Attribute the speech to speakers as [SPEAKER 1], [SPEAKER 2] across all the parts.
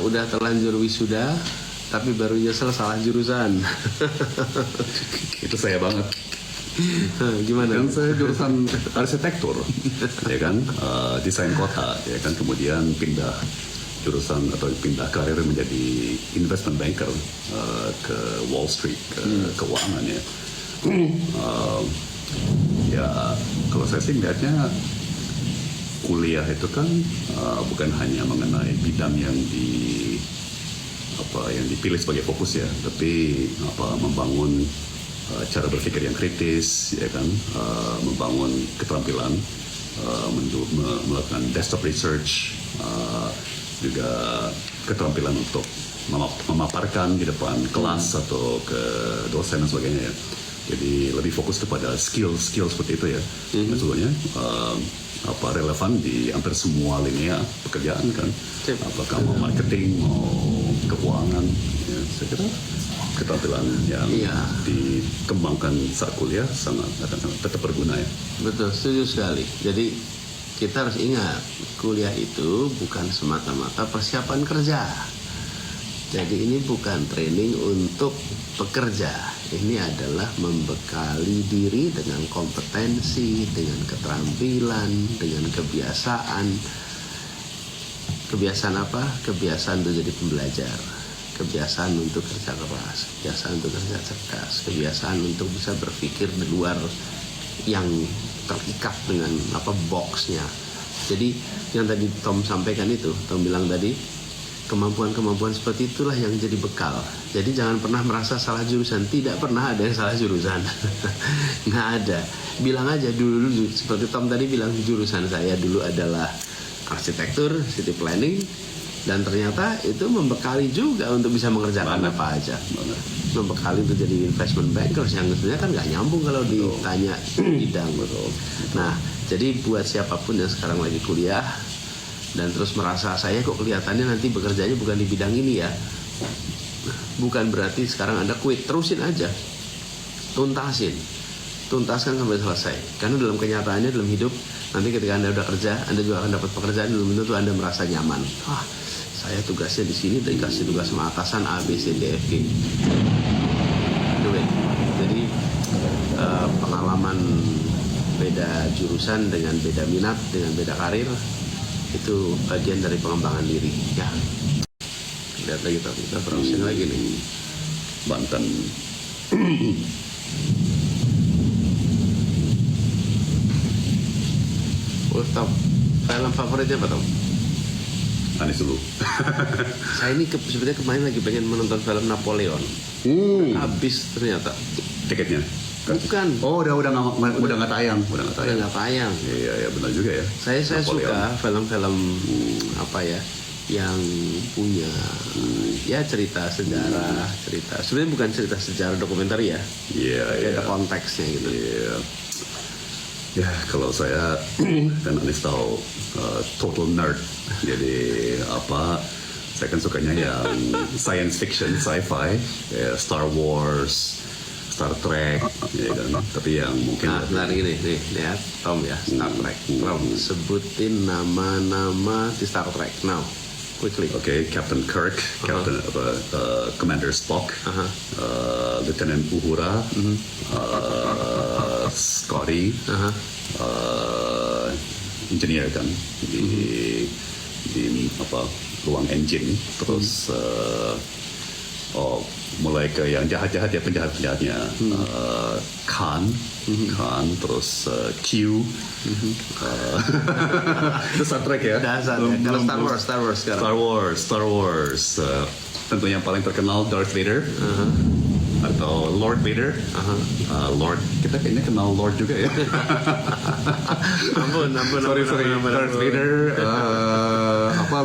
[SPEAKER 1] udah terlanjur wisuda tapi baru nyesel salah jurusan.
[SPEAKER 2] Itu saya banget.
[SPEAKER 1] Gimana?
[SPEAKER 2] Kan saya jurusan arsitektur, ya kan, desain kota, ya kan, kemudian pindah jurusan atau pindah karir menjadi investment banker ke Wall Street, ke keuangan ya. Ya kalau saya sih melihatnya kuliah itu kan bukan hanya mengenai bidang yang dipilih sebagai fokus ya, tapi membangun cara berpikir yang kritis, ya kan, membangun keterampilan, melakukan desktop research, juga keterampilan untuk memaparkan di depan kelas atau ke dosen dan sebagainya ya. Jadi lebih fokus kepada skill seperti itu ya. Sebetulnya relevan di hampir semua linia pekerjaan kan. Apakah mau marketing, mau keuangan, ya, saya kira keterampilan yang dikembangkan saat kuliah akan tetap berguna ya.
[SPEAKER 1] Betul, setuju sekali. Jadi kita harus ingat kuliah itu bukan semata-mata persiapan kerja. Jadi ini bukan training untuk pekerja. Ini adalah membekali diri dengan kompetensi, dengan keterampilan, dengan kebiasaan. Kebiasaan apa? Kebiasaan untuk jadi pembelajar. Kebiasaan untuk kerja keras, kebiasaan untuk kerja cerdas, kebiasaan untuk bisa berpikir di luar yang terikat dengan boxnya. Jadi yang tadi Tom sampaikan itu, Tom bilang tadi, kemampuan-kemampuan seperti itulah yang jadi bekal. Jadi jangan pernah merasa salah jurusan. Tidak pernah ada yang salah jurusan. Nggak ada. Bilang aja dulu seperti Tom tadi bilang, jurusan saya dulu adalah arsitektur, city planning, dan ternyata itu membekali juga untuk bisa mengerjakan apa aja. Membekali untuk jadi investment bankers yang sebenarnya kan nggak nyambung kalau ditanya bidang. Nah, jadi buat siapapun yang sekarang lagi kuliah dan terus merasa saya kok kelihatannya nanti bekerjanya bukan di bidang ini ya, bukan berarti sekarang Anda quit. Terusin aja, tuntaskan sampai selesai. Karena dalam kenyataannya, dalam hidup, nanti ketika Anda udah kerja, Anda juga akan dapat pekerjaan, belum tentu Anda merasa nyaman. Saya tugasnya di sini, dikasih tugas sama atasan A, B, C, D, F, G. Jadi pengalaman beda jurusan dengan beda minat, dengan beda karir, itu bagian dari pengembangan diri. Ya, lihat lagi tadi, kita browsing lagi nih.
[SPEAKER 2] Banten.
[SPEAKER 1] Top film favoritnya apa, Tom?
[SPEAKER 2] Anis dulu.
[SPEAKER 1] Saya ini sebenarnya kemarin lagi pengen menonton film Napoleon. Habis ternyata
[SPEAKER 2] tiketnya.
[SPEAKER 1] Bukan.
[SPEAKER 2] Oh, udah nggak tayang.
[SPEAKER 1] Udah nggak tayang.
[SPEAKER 2] Iya, benar juga ya.
[SPEAKER 1] Saya suka film-film yang punya cerita sejarah, sebenarnya bukan cerita sejarah dokumenter ya. Ada konteksnya gitu.
[SPEAKER 2] Ya, kalau saya kan Anis tahu total nerd. Jadi saya kan sukanya yang science fiction, sci-fi, Star Wars, Star Trek, ya kan. Tapi yang mungkin
[SPEAKER 1] nih, lihat Tom ya, Star Trek. Tom, sebutin nama-nama di Star Trek now, quickly.
[SPEAKER 2] Okay, Captain Kirk, Commander Spock, Lieutenant Uhura, Scotty, engineer kan di ruang engine, terus mulai ke yang jahat-jahat ya, penjahatnya Khan, terus Q, itu Star Trek ya.
[SPEAKER 1] Kalau Star Wars sekarang.
[SPEAKER 2] Star Wars. Tentu yang paling terkenal Darth Vader. Atau Lord Vader. Lord, kita kayaknya kenal Lord juga ya.
[SPEAKER 1] ampun.
[SPEAKER 2] Sorry. Darth Vader,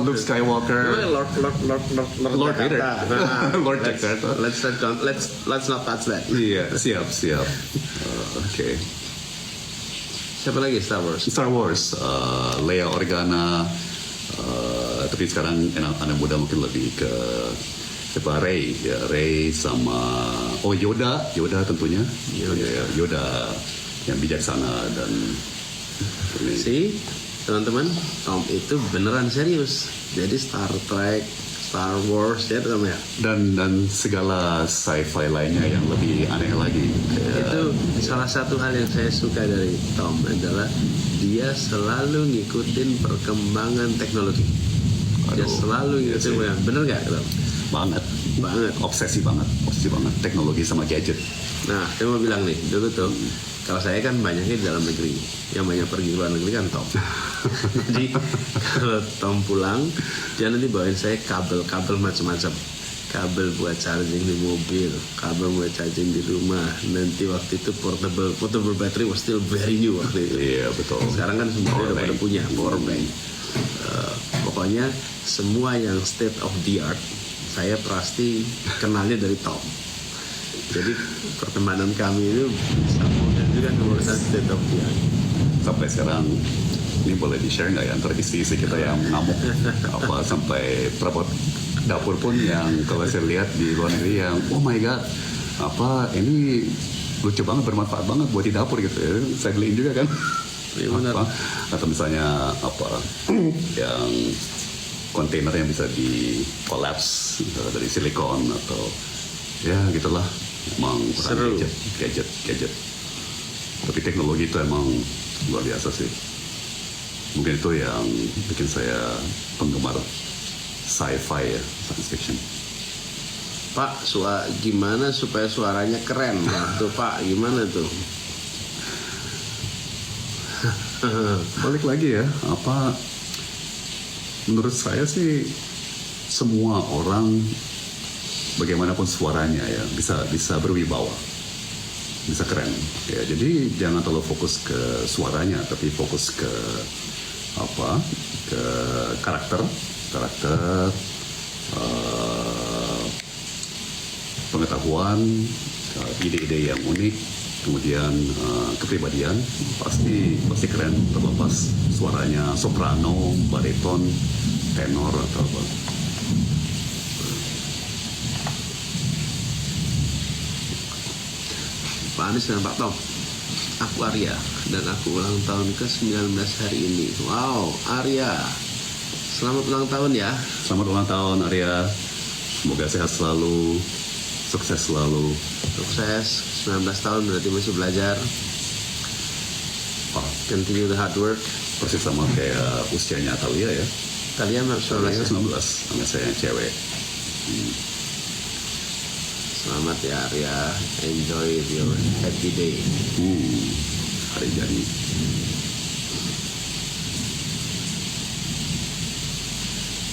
[SPEAKER 2] Luke Skywalker.
[SPEAKER 1] Lord Vader.
[SPEAKER 2] Lord Jakarta.
[SPEAKER 1] Let's not touch that.
[SPEAKER 2] Iya, siap. Oke.
[SPEAKER 1] Siapa lagi Star Wars?
[SPEAKER 2] Leia Organa. Tapi sekarang anak muda mungkin lebih ke Rey sama Yoda tentunya. Yoda yang bijaksana dan
[SPEAKER 1] teman-teman, Tom itu beneran serius. Jadi Star Trek, Star Wars ya namanya.
[SPEAKER 2] Dan segala sci-fi lainnya yang lebih aneh lagi.
[SPEAKER 1] Itu salah satu hal yang saya suka dari Tom adalah dia selalu ngikutin perkembangan teknologi. Dia selalu ngikutin,
[SPEAKER 2] iya
[SPEAKER 1] bener nggak Tom?
[SPEAKER 2] banget obsesi banget teknologi sama gadget.
[SPEAKER 1] Nah, saya mau bilang nih, dulu tuh kalau saya kan banyaknya di dalam negeri, yang banyak pergi ke luar negeri kan Tom. Jadi kalau Tom pulang, dia nanti bawain saya kabel macam-macam, kabel buat charging di mobil, kabel buat charging di rumah. Nanti waktu itu portable battery was still very new waktu itu.
[SPEAKER 2] Iya betul.
[SPEAKER 1] Sekarang kan semuanya udah pada punya power bank. Pokoknya semua yang state of the art saya pasti kenalnya dari Tom. Jadi pertemanan kami itu sama juga urusan state of the art.
[SPEAKER 2] Sampai sekarang ini boleh di-share nggak ya antara istri kita yang ngamuk apa sampai perabot dapur pun yang kalau saya lihat di luar negeri yang oh my god apa ini lucu banget, bermanfaat banget buat di dapur gitu ya. Saya beliin juga kan. Apa, atau misalnya apa yang kontainer yang bisa di collapse dari silikon atau ya gitulah. Emang
[SPEAKER 1] seru.
[SPEAKER 2] gadget. Tapi teknologi itu emang luar biasa sih. Mungkin itu yang bikin saya penggemar sci-fi ya, science fiction.
[SPEAKER 1] Pak, gimana supaya suaranya keren? Tuh Pak, gimana tuh?
[SPEAKER 2] Balik lagi ya, apa menurut saya sih semua orang bagaimanapun suaranya ya bisa berwibawa, bisa keren ya. Jadi jangan terlalu fokus ke suaranya, tapi fokus ke apa, ke karakter pengetahuan, ide-ide yang unik, kemudian kepribadian pasti keren, terlepas suaranya soprano, bariton, tenor atau apa.
[SPEAKER 1] Pak Anies dan Pak Tom, aku Arya dan aku ulang tahun ke-19 hari ini. Wow, Arya, selamat ulang tahun ya.
[SPEAKER 2] Selamat ulang tahun Arya, semoga sehat selalu, sukses selalu.
[SPEAKER 1] Sukses, 19 tahun berarti masih belajar. Continue the hard work.
[SPEAKER 2] Persis sama kayak usianya Atalia ya.
[SPEAKER 1] Kalian 19 ya?
[SPEAKER 2] 19, sama saya yang cewek.
[SPEAKER 1] Selamat ya Arya, enjoy your happy day.
[SPEAKER 2] Hari jadi.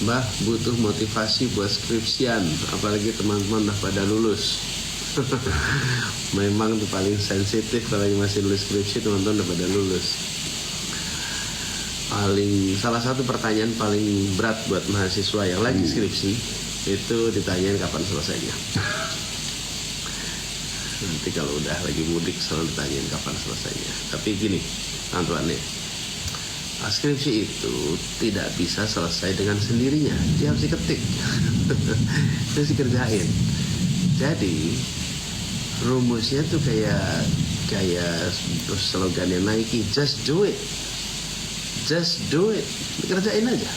[SPEAKER 1] Mbah, butuh motivasi buat skripsian, apalagi teman-teman udah pada lulus. Memang tuh paling sensitif kalau yang masih nulis skripsi, teman-teman udah pada lulus. Salah satu pertanyaan paling berat buat mahasiswa yang lagi skripsi itu ditanyain kapan selesainya. Nanti kalau udah lagi mudik selalu ditanyain kapan selesainya. Tapi gini, Antoine, skripsi itu tidak bisa selesai dengan sendirinya. Dia harus diketik, harus dikerjain. Jadi rumusnya tuh kayak slogannya Nike, just do it, dikerjain aja.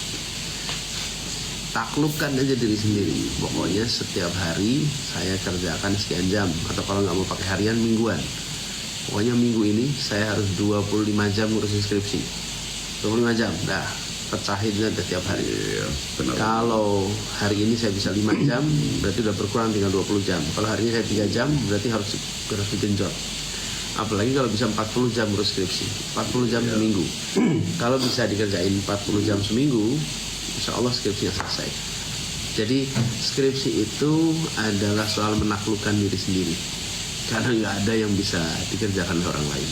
[SPEAKER 1] Taklukkan aja diri sendiri. Pokoknya setiap hari saya kerjakan sekian jam, atau kalau nggak mau pakai harian, mingguan. Pokoknya minggu ini saya harus 25 jam ngurusin skripsi. 25 jam, dah pecahin aja tiap hari. Kalau hari ini saya bisa 5 jam, berarti udah berkurang tinggal 20 jam. Kalau hari ini saya 3 jam, berarti harus digenjot. Apalagi kalau bisa 40 jam ngurus skripsi, 40 jam seminggu. Kalau bisa dikerjain 40 jam seminggu, insya Allah skripsinya selesai. Jadi skripsi itu adalah soal menaklukkan diri sendiri, karena nggak ada yang bisa dikerjakan oleh orang lain.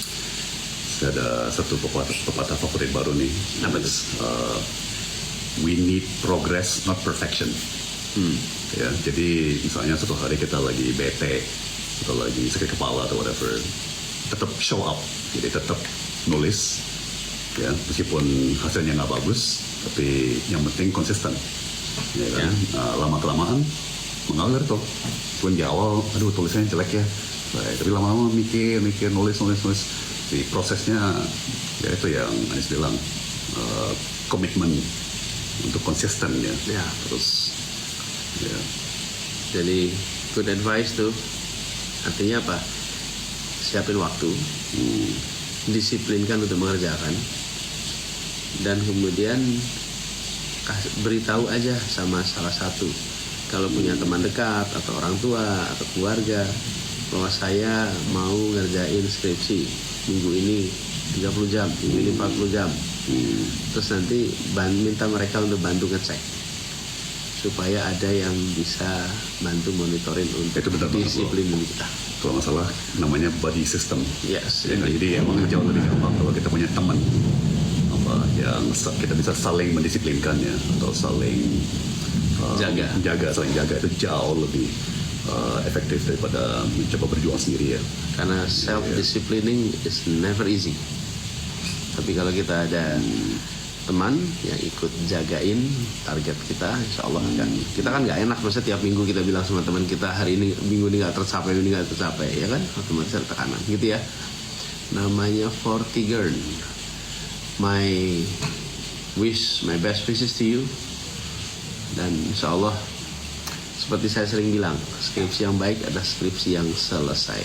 [SPEAKER 2] Ada satu pepatah favorit baru nih. We need progress, not perfection. Ya, jadi misalnya suatu hari kita lagi bete atau lagi sakit kepala atau whatever, tetap show up. Jadi tetap nulis, ya meskipun hasilnya nggak bagus, tapi yang penting konsisten. Ya kan? Lama kelamaan mengalir tuh. Pun di awal, aduh tulisannya jelek ya. Tapi lama-lama mikir, nulis. Di prosesnya ya itu yang Anies bilang, komitmen untuk konsisten ya.
[SPEAKER 1] Ya.
[SPEAKER 2] Terus
[SPEAKER 1] Jadi good advice tuh artinya apa? Siapin waktu, disiplinkan untuk mengerjakan, dan kemudian beritahu aja sama salah satu, kalau punya teman dekat atau orang tua atau keluarga, bahwa saya mau ngerjain skripsi minggu ini 30 jam, minggu ini 40 jam. Terus nanti minta mereka untuk bantu ngecek, supaya ada yang bisa bantu monitorin untuk
[SPEAKER 2] Itu benar banget,
[SPEAKER 1] disiplin diri kita.
[SPEAKER 2] Kalau masalah namanya body system.
[SPEAKER 1] Yes.
[SPEAKER 2] Ya, jadi emang jauh lebih gampang kalau kita punya teman yang kita bisa saling mendisiplinkannya atau saling saling jaga, itu jauh lebih efektif daripada mencoba berjuang sendiri ya.
[SPEAKER 1] Karena self disciplining is never easy. Tapi kalau kita ada teman yang ikut jagain target kita, insya Allah kita kan nggak enak, maksudnya tiap minggu kita bilang sama teman kita, hari ini minggu ini nggak tercapai, ini nggak tercapai, ya kan, otomatis ada tekanan gitu ya. Namanya Vortigern. My best wishes to you, dan insya Allah seperti saya sering bilang, skripsi yang baik adalah skripsi yang selesai.